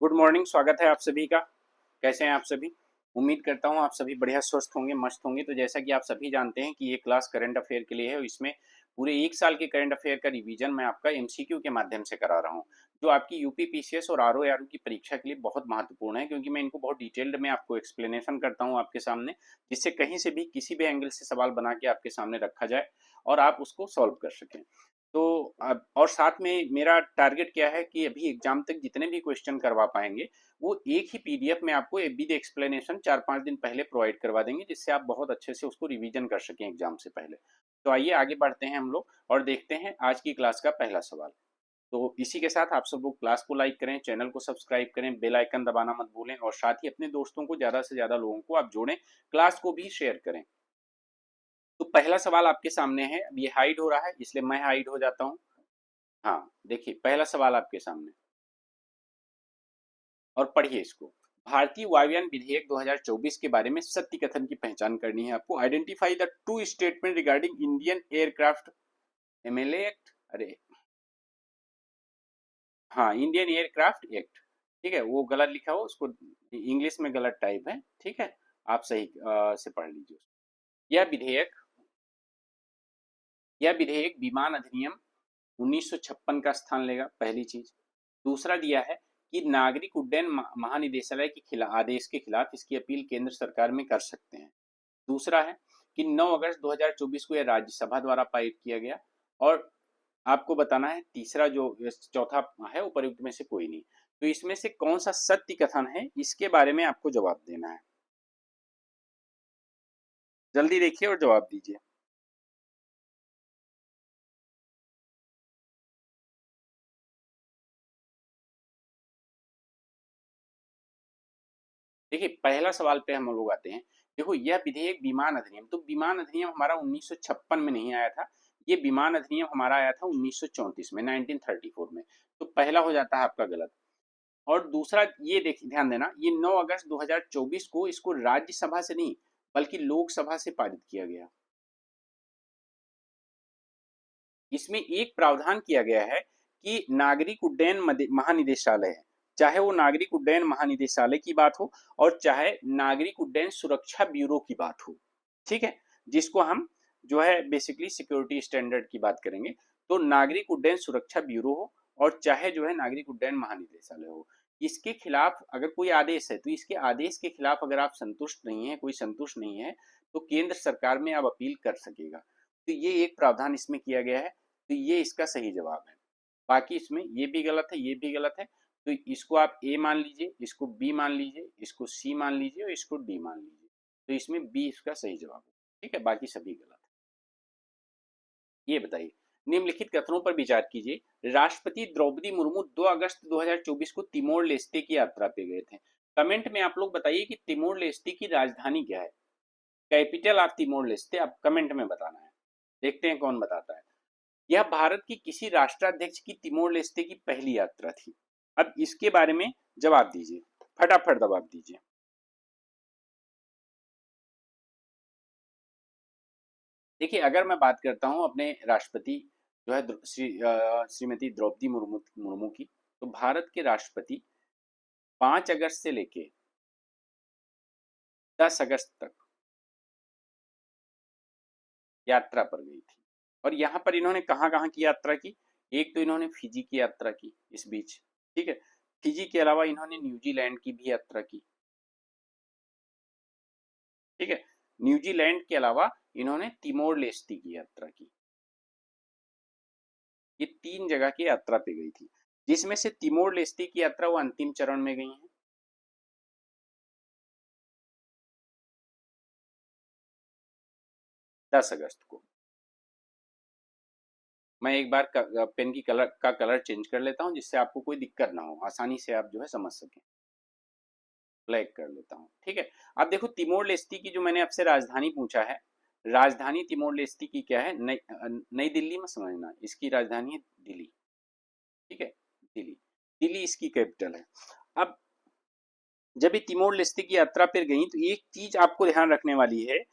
Good morning. स्वागत है आप सभी का। कैसे हैं आप सभी? उम्मीद करता हूं आप सभी बढ़िया स्वस्थ होंगे, मस्त होंगे। तो जैसा कि आप सभी जानते हैं कि ये क्लास करंट अफेयर के लिए है और इसमें पूरे एक साल के करंट अफेयर का रिवीजन मैं आपका एमसीक्यू के माध्यम से करा रहा हूं, जो आपकी यूपी पीसीएस और आरओ की परीक्षा के लिए बहुत महत्वपूर्ण है, क्योंकि मैं इनको बहुत डिटेल्ड में आपको एक्सप्लेनेशन करता हूं आपके सामने, जिससे कहीं से भी किसी भी एंगल से सवाल बना के आपके सामने रखा जाए और आप उसको सॉल्व कर सकें। तो अब और साथ में मेरा टारगेट क्या है कि अभी एग्जाम तक जितने भी क्वेश्चन करवा पाएंगे वो एक ही पीडीएफ में आपको विद एक्सप्लेनेशन 4-5 दिन पहले प्रोवाइड करवा देंगे, जिससे आप बहुत अच्छे से उसको रिवीजन कर सकें एग्जाम से पहले। तो आइए आगे बढ़ते हैं हम लोग और देखते हैं आज की क्लास का पहला सवाल। तो इसी के साथ आप सब लोग क्लास को लाइक करें, चैनल को सब्सक्राइब करें, बेल आइकन दबाना मत भूलें और साथ ही अपने दोस्तों को ज्यादा से ज्यादा लोगों को आप जोड़ें, क्लास को भी शेयर करें। तो पहला सवाल आपके सामने है। अब ये हाइड हो रहा है इसलिए मैं हाइड हो जाता हूँ। हाँ, देखिए पहला सवाल आपके सामने और पढ़िए इसको। भारतीय वायुयान विधेयक 2024 के बारे में सत्य कथन की पहचान करनी है आपको। Identify the true statement regarding Indian aircraft MLA act. अरे हाँ, इंडियन एयरक्राफ्ट एक्ट। ठीक है, वो गलत लिखा हो, उसको इंग्लिश में गलत टाइप है। ठीक है, आप सही से पढ़ लीजिए। यह विधेयक यह विधेयक विमान अधिनियम 1956 का स्थान लेगा, पहली चीज। दूसरा दिया है कि नागरिक उड्डयन महानिदेशालय के खिलाफ आदेश के खिलाफ इसकी अपील केंद्र सरकार में कर सकते हैं। दूसरा है कि 9 अगस्त 2024 को यह राज्यसभा द्वारा पारित किया गया। और आपको बताना है तीसरा जो चौथा है उपयुक्त में से कोई नहीं। तो इसमें से कौन सा सत्य कथन है, इसके बारे में आपको जवाब देना है। जल्दी देखिए और जवाब दीजिए। देखिए पहला सवाल पे हम लोग आते हैं। देखो, यह विधेयक विमान अधिनियम, तो विमान अधिनियम हमारा 1956 में नहीं आया था। ये विमान अधिनियम हमारा आया था 1934 में, 1934 में। तो पहला हो जाता है आपका गलत। और दूसरा ये देखिए, ध्यान देना, ये 9 अगस्त 2024 को इसको राज्यसभा से नहीं बल्कि लोकसभा से पारित किया गया। इसमें एक प्रावधान किया गया है कि नागरिक उड्डयन महानिदेशालय है, चाहे वो नागरिक उड्डयन महानिदेशालय की बात हो और चाहे नागरिक उड्डयन सुरक्षा ब्यूरो की बात हो। ठीक है, जिसको हम जो है बेसिकली सिक्योरिटी स्टैंडर्ड की बात करेंगे। तो नागरिक उड्डयन सुरक्षा ब्यूरो हो और चाहे जो है नागरिक उड्डयन महानिदेशालय हो, इसके खिलाफ अगर कोई आदेश है तो इसके आदेश के खिलाफ अगर आप संतुष्ट नहीं है, कोई संतुष्ट नहीं है, तो केंद्र सरकार में आप अपील कर सकेगा। तो ये एक प्रावधान इसमें किया गया है। तो ये इसका सही जवाब है। बाकी इसमें ये भी गलत है, ये भी गलत है। तो इसको आप ए मान लीजिए, इसको बी मान लीजिए, इसको सी मान लीजिए और इसको डी मान लीजिए। तो इसमें बी इसका सही जवाब है। ठीक है, बाकी सभी गलत है। ये बताइए, निम्नलिखित कथनों पर विचार कीजिए। राष्ट्रपति द्रौपदी मुर्मू 2 अगस्त 2024 को तिमोर लेस्ते की यात्रा पे गए थे। कमेंट में आप लोग बताइए कि तिमोर लेस्ते की राजधानी क्या है। कैपिटल ऑफ तिमोर लेस्ते आप कमेंट में बताना है। देखते हैं कौन बताता है। यह भारत की किसी राष्ट्राध्यक्ष की तिमोर लेस्ते की पहली यात्रा थी। अब इसके बारे में जवाब दीजिए, फटाफट जवाब दीजिए। देखिए, अगर मैं बात करता हूं अपने राष्ट्रपति जो है श्रीमती द्रौपदी मुर्मू मुर्मू की, तो भारत के राष्ट्रपति 5 अगस्त से लेके 10 अगस्त तक यात्रा पर गई थी। और यहाँ पर इन्होंने कहाँ कहाँ की यात्रा की? एक तो इन्होंने फिजी की यात्रा की इस बीच। ठीक है, फिजी के अलावा इन्होंने न्यूजीलैंड की भी यात्रा की। ठीक है, न्यूजीलैंड के अलावा इन्होंने तिमोर लेस्टी की यात्रा की। ये 3 जगह की यात्रा पे गई थी, जिसमें से तिमोर लेस्टी की यात्रा वो अंतिम चरण में गई है। 10 अगस्त को। मैं एक बार पेन की कलर चेंज कर लेता हूँ, जिससे आपको कोई दिक्कत ना हो, आसानी से आप जो है समझ सकें। ब्लैक कर लेता हूँ। ठीक है, अब देखो तिमोर लेस्टी की जो मैंने आपसे राजधानी पूछा है, राजधानी तिमोर लेस्टी की क्या है? नई दिल्ली में समझना, इसकी राजधानी है दिल्ली। ठीक है, दिल्ली, दिल्ली इसकी कैपिटल है। अब जब ये तिमोर लेस्ते की यात्रा पर गई तो एक चीज आपको ध्यान रखने वाली है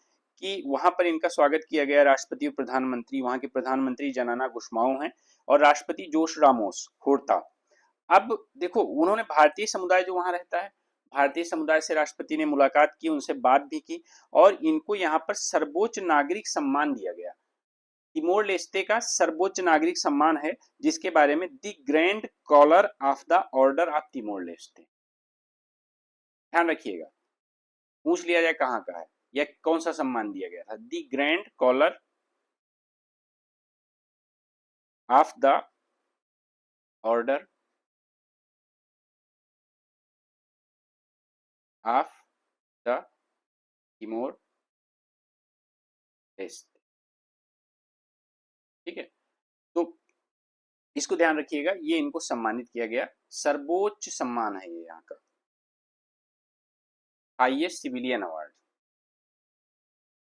कि वहां पर इनका स्वागत किया गया राष्ट्रपति और प्रधानमंत्री। वहां के प्रधानमंत्री जनाना गुस्माओ हैं और राष्ट्रपति जोश रामोस खोरता। अब देखो, उन्होंने भारतीय समुदाय जो वहां रहता है, भारतीय समुदाय से राष्ट्रपति ने मुलाकात की, उनसे बात भी की, और इनको यहाँ पर सर्वोच्च नागरिक सम्मान दिया गया। तिमोर लेस्ते का सर्वोच्च नागरिक सम्मान है, जिसके बारे में the grand collar of the order of Timor Leste. ध्यान रखिएगा, पूछ लिया जाए कहाँ का है या कौन सा सम्मान दिया गया था। The grand collar of the order of the Timor Leste. ठीक है, तो इसको ध्यान रखिएगा, ये इनको सम्मानित किया गया, सर्वोच्च सम्मान है ये यहाँ का, हाईएस्ट सिविलियन अवार्ड,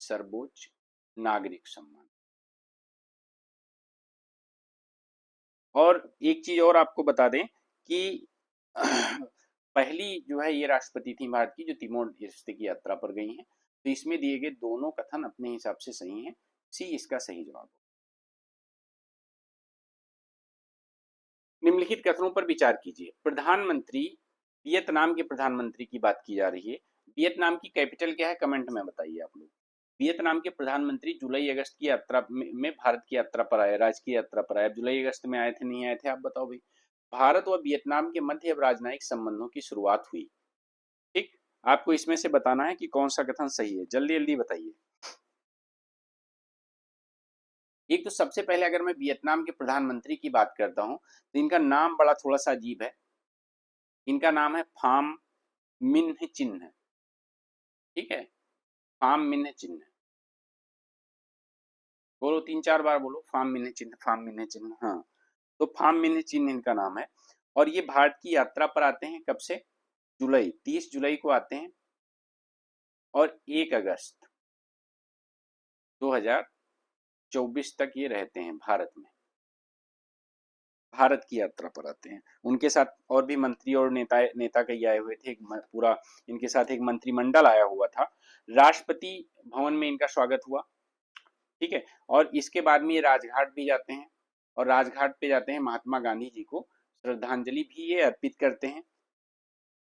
सर्वोच्च नागरिक सम्मान। और एक चीज और आपको बता दें कि पहली जो है ये राष्ट्रपति थी भारत की जो तिमोर लेस्टे की यात्रा पर गई हैं। तो इसमें दिए गए दोनों कथन अपने हिसाब से सही हैं, सी इसका सही जवाब। निम्नलिखित कथनों पर विचार कीजिए। प्रधानमंत्री, वियतनाम के प्रधानमंत्री की बात की जा रही है। वियतनाम की कैपिटल क्या है, कमेंट में बताइए आप लोग। वियतनाम के प्रधानमंत्री जुलाई अगस्त की यात्रा में भारत की यात्रा पर आए, राजकीय यात्रा पर आए। जुलाई अगस्त में आए थे, नहीं आए थे, आप बताओ भाई। भारत व वियतनाम के मध्य अब राजनयिक संबंधों की शुरुआत हुई। ठीक, आपको इसमें से बताना है कि कौन सा कथन सही है, जल्दी जल्दी बताइए। एक तो सबसे पहले अगर मैं वियतनाम के प्रधानमंत्री की बात करता हूं तो इनका नाम बड़ा थोड़ा सा अजीब है। इनका नाम है फाम मिन्ह चिन्ह। ठीक है, फाम मिन्ह चिन्ह, बोलो 3-4 बार बोलो, फाम मिन्ह चिन्ह, फाम मिन्ह चिन्ह। हाँ, तो फाम मिन्ह चिन्ह इनका नाम है। और ये भारत की यात्रा पर आते हैं, कब से, जुलाई, 30 जुलाई को आते हैं, और 1 अगस्त 2024 तक ये रहते हैं भारत में, भारत की यात्रा पर आते हैं। उनके साथ और भी मंत्री और नेता कई आए हुए थे, पूरा इनके साथ एक मंत्रिमंडल आया हुआ था। राष्ट्रपति भवन में इनका स्वागत हुआ। ठीक है, और इसके बाद में ये राजघाट भी जाते हैं, और राजघाट पे जाते हैं महात्मा गांधी जी को श्रद्धांजलि भी ये अर्पित करते हैं।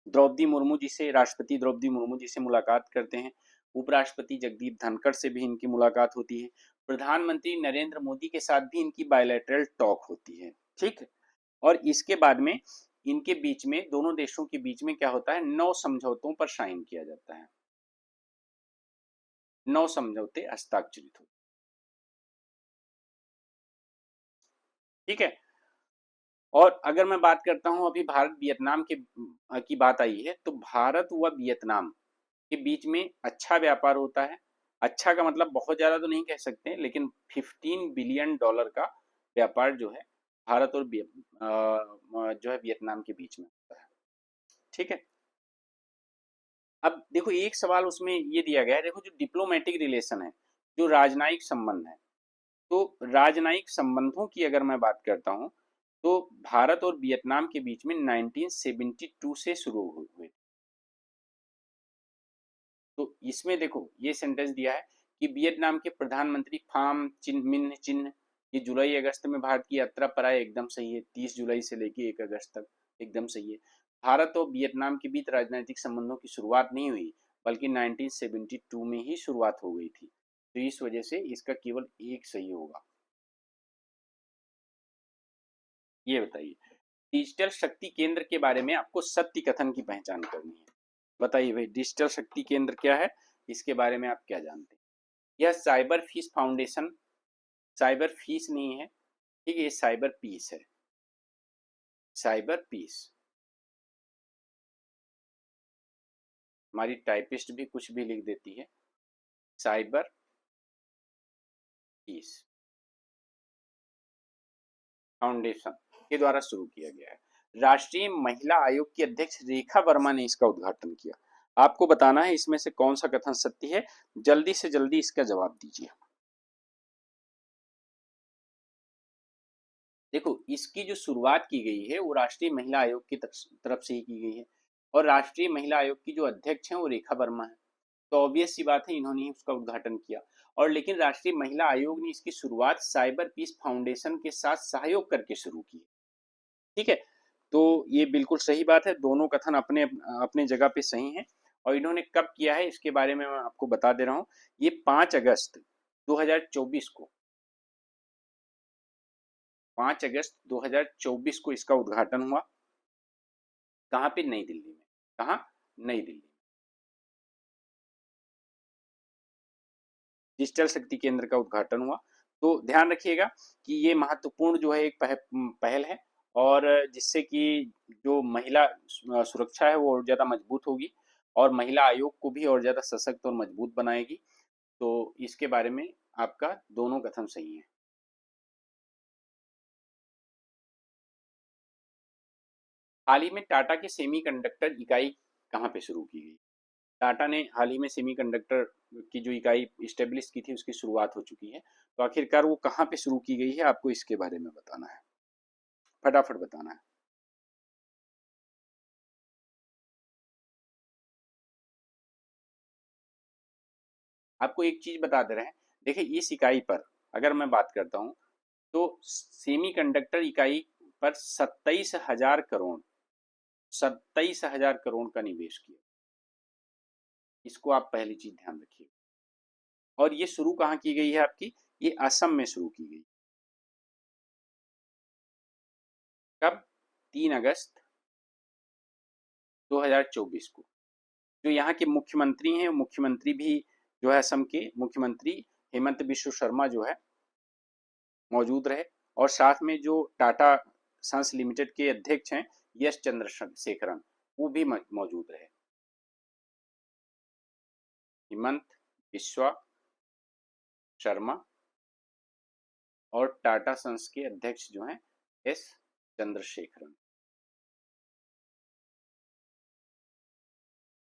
द्रौपदी मुर्मू जी से, राष्ट्रपति द्रौपदी मुर्मू जी से मुलाकात करते हैं। उपराष्ट्रपति जगदीप धनखड़ से भी इनकी मुलाकात होती है। प्रधानमंत्री नरेंद्र मोदी के साथ भी इनकी बायलैटरल टॉक होती है। ठीक, और इसके बाद में इनके बीच में, दोनों देशों के बीच में क्या होता है, 9 समझौतों पर साइन किया जाता है। 9 समझौते हस्ताक्षरित होते। ठीक है, और अगर मैं बात करता हूं, अभी भारत वियतनाम के की बात आई है, तो भारत व वियतनाम के बीच में अच्छा व्यापार होता है। अच्छा का मतलब बहुत ज्यादा तो नहीं कह सकते, लेकिन $15 बिलियन का व्यापार जो है भारत और जो है वियतनाम के बीच में होता है। ठीक है, अब देखो एक सवाल उसमें ये दिया गया है, देखो जो डिप्लोमेटिक रिलेशन है, जो राजनयिक संबंध है, तो राजनयिक संबंधों की अगर मैं बात करता हूं तो भारत और वियतनाम के बीच में 1972 से शुरू हुए। तो इसमें देखो ये सेंटेंस दिया है कि वियतनाम के प्रधानमंत्री फाम मिन्ह चिन्ह ये जुलाई अगस्त में भारत की यात्रा पर आए, एकदम सही है। 30 जुलाई से लेके 1 अगस्त तक, एकदम सही है। भारत और वियतनाम के बीच राजनीतिक संबंधों की शुरुआत नहीं हुई, बल्कि 1972 में ही शुरुआत हो गई थी। तो इस वजह से इसका केवल एक सही होगा। ये बताइए, डिजिटल शक्ति केंद्र के बारे में आपको सत्य कथन की पहचान करनी है। बताइए भाई, डिजिटल शक्ति केंद्र क्या है, इसके बारे में आप क्या जानते हैं। यह cyber fees foundation, cyber fees नहीं है, ठीक है, ये साइबर पीस है, साइबर पीस। हमारी टाइपिस्ट भी कुछ भी लिख देती है, साइबर पीस फाउंडेशन के द्वारा शुरू किया गया है। राष्ट्रीय महिला आयोग की अध्यक्ष रेखा वर्मा ने इसका उद्घाटन किया। आपको बताना है इसमें से कौन सा कथन सत्य है, जल्दी से जल्दी इसका जवाब दीजिए। देखो इसकी जो शुरुआत की गई है वो राष्ट्रीय महिला आयोग की तरफ से ही की गई है, और राष्ट्रीय महिला आयोग की जो अध्यक्ष हैं वो रेखा वर्मा है। तो ऑब्वियस सी बात है, इन्होंने ही उसका उद्घाटन किया। और लेकिन राष्ट्रीय महिला आयोग ने इसकी शुरुआत साइबर पीस फाउंडेशन के साथ सहयोग करके शुरू की। ठीक है, तो ये बिल्कुल सही बात है, दोनों कथन अपने अपने जगह पे सही हैं। और इन्होंने कब किया है इसके बारे में मैं आपको बता दे रहा हूँ। ये 5 अगस्त 2024 को 5 अगस्त 2024 को इसका उद्घाटन हुआ। कहाँ पे? नई दिल्ली में। कहाँ? नई दिल्ली। डिजिटल शक्ति केंद्र का उद्घाटन हुआ। तो ध्यान रखिएगा कि ये महत्वपूर्ण जो है एक पहल है, और जिससे कि जो महिला सुरक्षा है वो और ज़्यादा मजबूत होगी, और महिला आयोग को भी और ज़्यादा सशक्त और मजबूत बनाएगी। तो इसके बारे में आपका दोनों कथन सही है। हाल ही में टाटा की सेमीकंडक्टर इकाई कहाँ पे शुरू की गई? टाटा ने हाल ही में सेमीकंडक्टर की जो इकाई इस्टेब्लिश की थी उसकी शुरुआत हो चुकी है। तो आखिरकार वो कहाँ पे शुरू की गई है, आपको इसके बारे में बताना है, फटाफट बताना है। आपको एक चीज बता दे रहे हैं, देखिए इस इकाई पर अगर मैं बात करता हूँ तो सेमीकंडक्टर इकाई पर 27,000 करोड़, 27,000 करोड़ का निवेश किया। इसको आप पहली चीज ध्यान रखिए। और ये शुरू कहाँ की गई है आपकी? ये असम में शुरू की गई। कब? 3 अगस्त 2024 को। जो यहाँ के मुख्यमंत्री हैं, मुख्यमंत्री भी जो है असम के मुख्यमंत्री हेमंत बिश्व शर्मा जो है मौजूद रहे, और साथ में जो टाटा सन्स लिमिटेड के अध्यक्ष हैं यश चंद्रशेखरन, वो भी मौजूद रहे। हेमंत बिश्वा शर्मा और टाटा सन्स के अध्यक्ष जो हैं एस चंद्रशेखरन,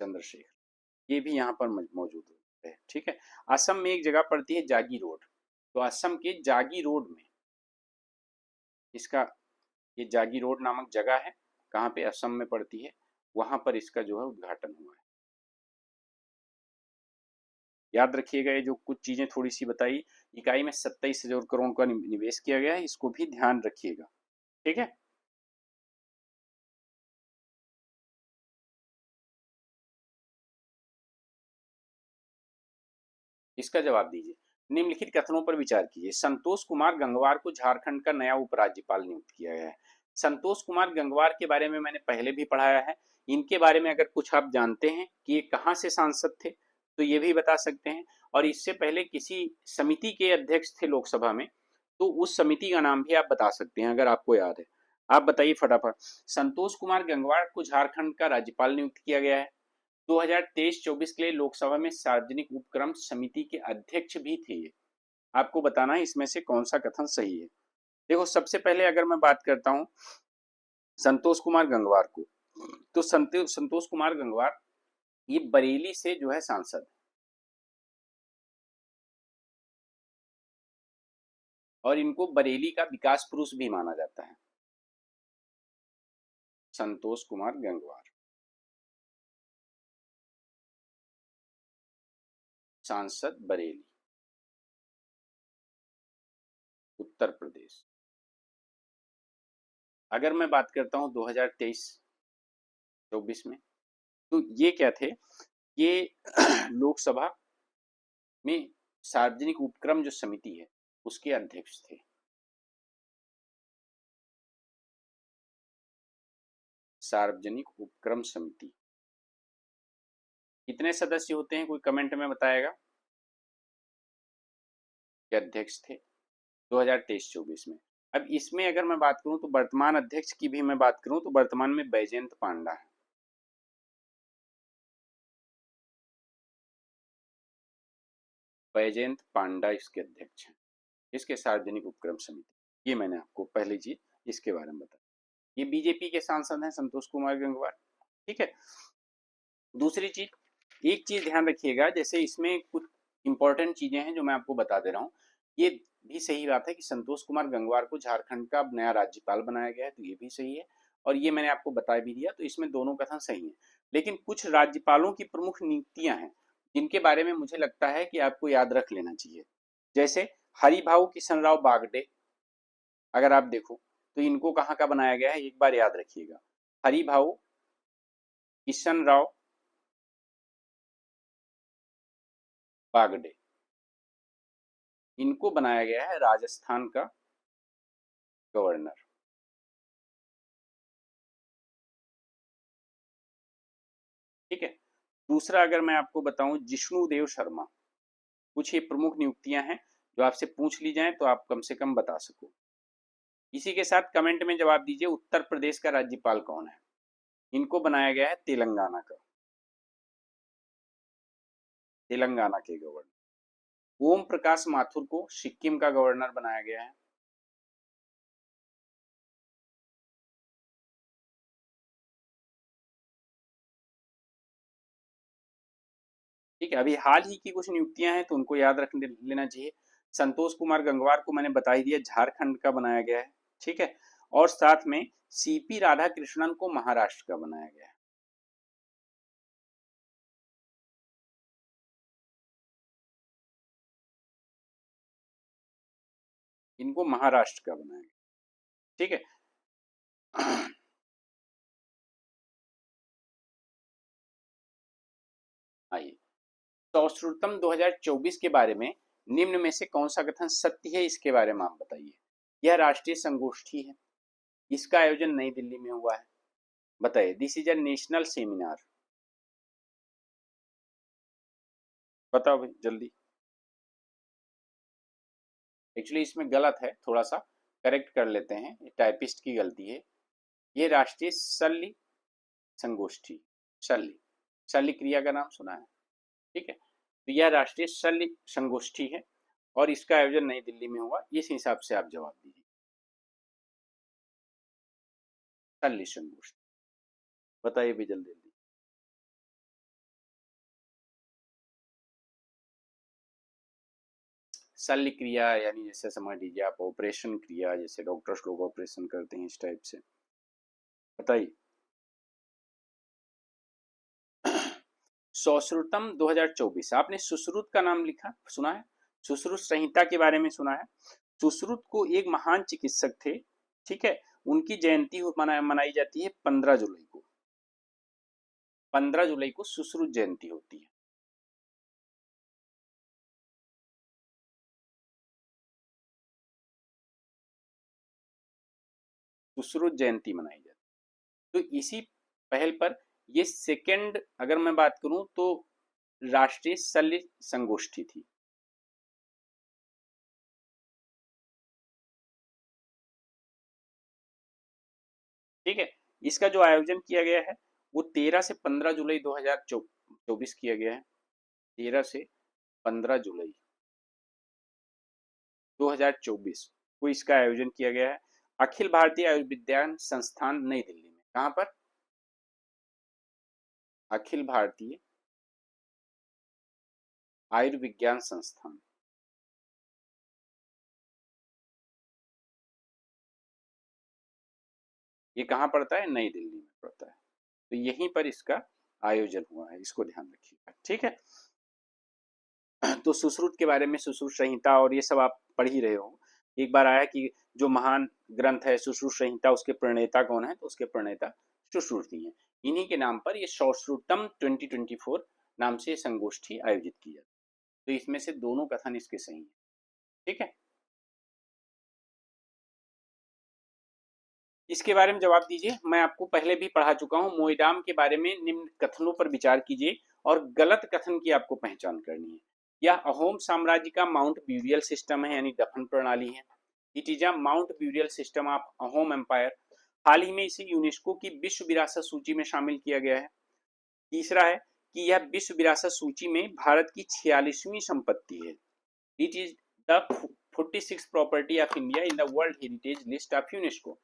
चंद्रशेखर, ये भी यहाँ पर मौजूद है। ठीक है। असम में एक जगह पड़ती है जागी रोड, तो असम के जागी रोड में इसका, ये जागी रोड नामक जगह है, कहाँ पे? असम में पड़ती है। वहां पर इसका जो है उद्घाटन हुआ है। याद रखिएगा, ये जो कुछ चीजें थोड़ी सी बताई, इकाई में 27,000 करोड़ का निवेश किया गया है, इसको भी ध्यान रखिएगा। ठीक है। इसका जवाब दीजिए। निम्नलिखित कथनों पर विचार कीजिए। संतोष कुमार गंगवार को झारखंड का नया उपराज्यपाल नियुक्त किया गया है। संतोष कुमार गंगवार के बारे में मैंने पहले भी पढ़ाया है। इनके बारे में अगर कुछ आप जानते हैं कि ये कहाँ से सांसद थे तो ये भी बता सकते हैं, और इससे पहले किसी समिति के अध्यक्ष थे लोकसभा में, तो उस समिति का नाम भी आप बता सकते हैं अगर आपको याद है। आप बताइए फटाफट। संतोष कुमार गंगवार को झारखंड का राज्यपाल नियुक्त किया गया है। 2023-24 के लिए लोकसभा में सार्वजनिक उपक्रम समिति के अध्यक्ष भी थे ये। आपको बताना है इसमें से कौन सा कथन सही है। देखो, सबसे पहले अगर मैं बात करता हूं संतोष कुमार गंगवार को, तो संतोष कुमार गंगवार ये बरेली से जो है सांसद, और इनको बरेली का विकास पुरुष भी माना जाता है। संतोष कुमार गंगवार, सांसद बरेली, उत्तर प्रदेश। अगर मैं बात करता हूं 2023-24 में, तो ये क्या थे? ये लोकसभा में सार्वजनिक उपक्रम जो समिति है उसके अध्यक्ष थे। सार्वजनिक उपक्रम समिति कितने सदस्य होते हैं, कोई कमेंट में बताएगा? के अध्यक्ष थे 2023-24 में। अब इसमें अगर मैं बात करूं तो वर्तमान अध्यक्ष की भी मैं बात करूं तो वर्तमान में बैजयंत पांडा है। बैजयंत पांडा इसके अध्यक्ष हैं, इसके सार्वजनिक उपक्रम समिति। ये मैंने आपको पहली चीज इसके बारे में बताया। ये बीजेपी के सांसद हैं संतोष कुमार गंगवार। ठीक है। दूसरी चीज, एक चीज ध्यान रखिएगा, जैसे इसमें कुछ इंपॉर्टेंट चीजें हैं जो मैं आपको बता दे रहा हूँ। ये भी सही बात है कि संतोष कुमार गंगवार को झारखंड का नया राज्यपाल बनाया गया है, तो ये भी सही है, और ये मैंने आपको बता भी दिया, तो इसमें दोनों कथन सही है। लेकिन कुछ राज्यपालों की प्रमुख नीतियां हैं जिनके बारे में मुझे लगता है कि आपको याद रख लेना चाहिए। जैसे हरिभाऊ किशन राव बागडे, अगर आप देखो तो इनको कहाँ का बनाया गया है, एक बार याद रखिएगा। हरिभाऊ किशन राव बागडे, इनको बनाया गया है राजस्थान का गवर्नर। ठीक है। दूसरा अगर मैं आपको बताऊं, जिष्णुदेव शर्मा, कुछ ये प्रमुख नियुक्तियां हैं जो आपसे पूछ ली जाएं तो आप कम से कम बता सको। इसी के साथ कमेंट में जवाब दीजिए, उत्तर प्रदेश का राज्यपाल कौन है। इनको बनाया गया है तेलंगाना का, तेलंगाना के गवर्नर। ओम प्रकाश माथुर को सिक्किम का गवर्नर बनाया गया है। ठीक है, अभी हाल ही की कुछ नियुक्तियां हैं तो उनको याद रख लेना चाहिए। संतोष कुमार गंगवार को मैंने बता ही दिया, झारखंड का बनाया गया है। ठीक है। और साथ में सीपी राधाकृष्णन को महाराष्ट्र का बनाया गया है। इनको महाराष्ट्र का बनाया गया। ठीक है। आइए, सौश्रुतम 2024 के बारे में निम्न में से कौन सा कथन सत्य है, इसके बारे में आप बताइए। यह राष्ट्रीय संगोष्ठी है, इसका आयोजन नई दिल्ली में हुआ है। बताइए, this is a national seminar. बताओ भाई जल्दी। एक्चुअली इसमें गलत है, थोड़ा सा करेक्ट कर लेते हैं, टाइपिस्ट की गलती है। ये राष्ट्रीय शल्य संगोष्ठी, शल्य, शल्य क्रिया का नाम सुना है। ठीक है, तो यह राष्ट्रीय शल्य संगोष्ठी है और इसका आयोजन नई दिल्ली में हुआ। इस हिसाब से आप जवाब दीजिए, शल्य संगोष्ठी। बताइए भी जल्दी जल्दी। शल्य क्रिया यानी जैसे समझ लीजिए आप ऑपरेशन क्रिया, जैसे डॉक्टर्स लोग ऑपरेशन करते हैं, इस टाइप से। बताइए। सौश्रुतम 2024, आपने सुश्रुत का नाम लिखा सुना है, सुश्रुत संहिता के बारे में सुना है। सुश्रुत को एक महान चिकित्सक थे, ठीक है, उनकी जयंती मनाई जाती है 15 जुलाई को। 15 जुलाई को सुश्रुत जयंती होती है। सुश्रुत जयंती मनाई जाती है, तो इसी पहल पर ये सेकंड अगर मैं बात करूं तो राष्ट्रीय शल्य संगोष्ठी थी। ठीक है। इसका जो आयोजन किया गया है वो 13 से 15 जुलाई 2024 किया गया है। 13 से 15 जुलाई 2024 को इसका आयोजन किया गया है, अखिल भारतीय आयुर्विज्ञान संस्थान नई दिल्ली में। कहां पर? अखिल भारतीय आयुर्विज्ञान संस्थान। ये कहाँ पड़ता है? नई दिल्ली में पड़ता है। तो यहीं पर इसका आयोजन हुआ है, इसको ध्यान रखिएगा। ठीक है। तो सुश्रुत के बारे में, सुश्रुत संहिता और ये सब आप पढ़ ही रहे हो। एक बार आया कि जो महान ग्रंथ है सुश्रुत संहिता, उसके प्रणेता कौन है, तो उसके प्रणेता सुश्रुति हैं। इन्हीं के नाम पर ये सौश्रुतम 2024 नाम से संगोष्ठी आयोजित की जाती है। तो इसमें से दोनों कथन इसके सही हैं। ठीक है। इसके बारे में जवाब दीजिए। मैं आपको पहले भी पढ़ा चुका हूं, मोइडाम के बारे में निम्न कथनों पर विचार कीजिए और गलत कथन की आपको पहचान करनी है। यह अहोम साम्राज्य का माउंट ब्यूरियल सिस्टम है, यानी दफन प्रणाली है। It is a mound burial system of Ahom empire. हाल ही में इसे यूनेस्को की विश्व विरासत सूची में शामिल किया गया है। तीसरा है कि यह विश्व विरासत सूची में भारत की 46वीं संपत्ति है। It is the 46 property of India in the world heritage list of UNESCO.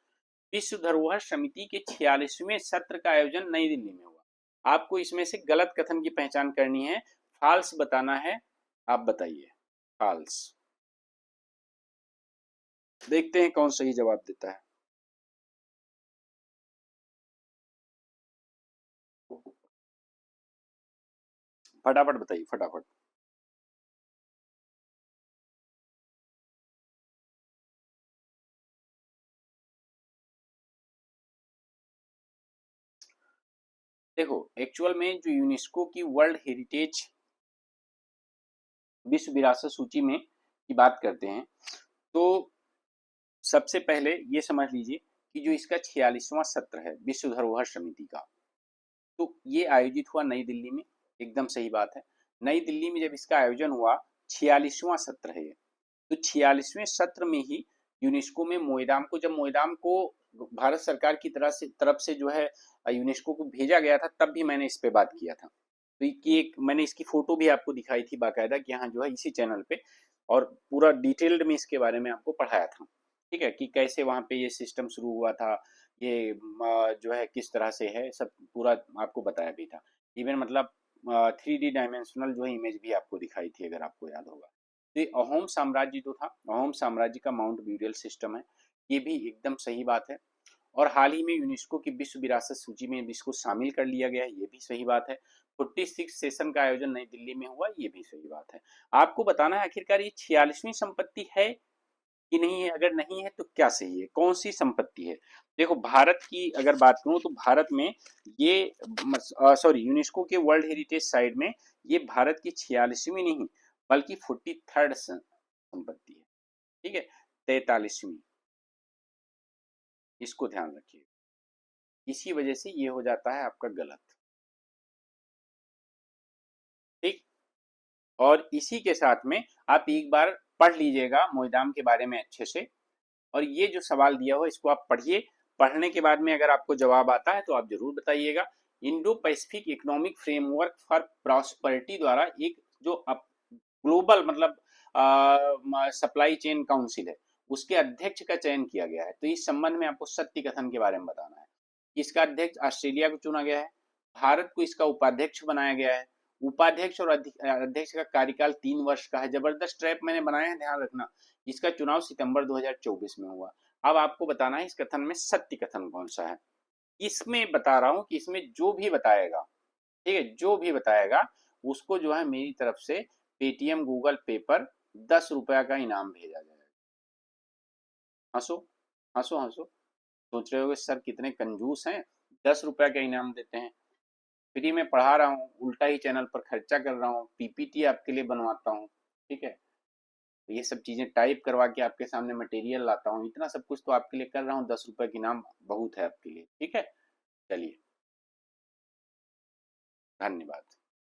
विश्व धरोहर समिति के 46वें सत्र का आयोजन नई दिल्ली में हुआ। आपको इसमें से गलत कथन की पहचान करनी है, फाल्स बताना है। आप बताइए फाल्स। देखते हैं कौन सही जवाब देता है। फटाफट बताइए फटाफट। देखो एक्चुअल में जो यूनेस्को की वर्ल्ड हेरिटेज विश्व विरासत सूची में की बात करते हैं, तो सबसे पहले ये समझ लीजिए कि जो इसका 46वां सत्र है विश्व धरोहर समिति का, तो ये आयोजित हुआ नई दिल्ली में। एकदम सही बात है। नई दिल्ली में जब इसका आयोजन हुआ, 46वां सत्र है ये, तो 46वें सत्र में ही यूनेस्को में मोइराम को, जब मोइराम को भारत सरकार की तरफ से जो है यूनेस्को को भेजा गया था, तब भी मैंने इस पे बात किया था। तो कि एक मैंने इसकी फोटो भी आपको दिखाई थी बाकायदा कि यहाँ जो है इसी चैनल पे, और पूरा डिटेल्ड में इसके बारे में आपको पढ़ाया था। ठीक है, कि कैसे वहाँ पे ये सिस्टम शुरू हुआ था, ये जो है किस तरह से है, सब पूरा आपको बताया भी था। इवन मतलब 3D डायमेंशनल जो है इमेज भी आपको दिखाई थी, अगर आपको याद होगा। तो ये अहोम साम्राज्य जो था, अहोम साम्राज्य का माउंट ब्यूरियल सिस्टम है, ये भी एकदम सही बात है। और हाल ही में यूनेस्को की विश्व विरासत सूची में इसको शामिल कर लिया गया है, ये भी सही बात है। 46 सेशन का आयोजन नई दिल्ली में हुआ, ये भी सही बात है। आपको बताना है आखिरकार ये 46वीं संपत्ति है कि नहीं है, अगर नहीं है तो क्या सही है, कौन सी संपत्ति है। देखो भारत की अगर बात करूं तो भारत में ये यूनेस्को के वर्ल्ड हेरिटेज साइट में ये भारत की 46वीं नहीं बल्कि 43rd संपत्ति है। ठीक है, 43वीं, इसको ध्यान रखिए। इसी वजह से ये हो जाता है आपका गलत। ठीक, और इसी के साथ में आप एक बार पढ़ लीजिएगा मोइदाम के बारे में अच्छे से, और ये जो सवाल दिया हो इसको आप पढ़िए। पढ़ने के बाद में अगर आपको जवाब आता है तो आप जरूर बताइएगा। Indo Pacific economic framework for prosperity द्वारा एक जो ग्लोबल मतलब सप्लाई चेन काउंसिल है, उसके अध्यक्ष का चयन किया गया है। तो इस संबंध में आपको सत्य कथन के बारे में बताना है। इसका अध्यक्ष ऑस्ट्रेलिया को चुना गया है, भारत को इसका उपाध्यक्ष बनाया गया है। उपाध्यक्ष और अध्यक्ष का कार्यकाल 3 वर्ष का है। जबरदस्त ट्रैप मैंने बनाया है, ध्यान रखना। इसका चुनाव सितंबर 2024 में हुआ। अब आपको बताना है इस कथन में सत्य कथन कौन सा है। इसमें बता रहा हूं कि इसमें जो भी बताएगा, ठीक है, जो भी बताएगा उसको जो है मेरी तरफ से पेटीएम गूगल पे पर 10 रुपया का इनाम भेजा जाएगा। हंसो, हंसो, हंसो। सोच रहे हो सर कितने कंजूस हैं, 10 रुपया का इनाम देते हैं। फ्री में पढ़ा रहा हूँ, उल्टा ही चैनल पर खर्चा कर रहा हूँ, पीपीटी आपके लिए बनवाता हूँ। ठीक है, तो ये सब चीजें टाइप करवा के आपके सामने मटेरियल लाता हूँ, इतना सब कुछ तो आपके लिए कर रहा हूँ। 10 रुपए की इनाम बहुत है आपके लिए। ठीक है, चलिए, धन्यवाद।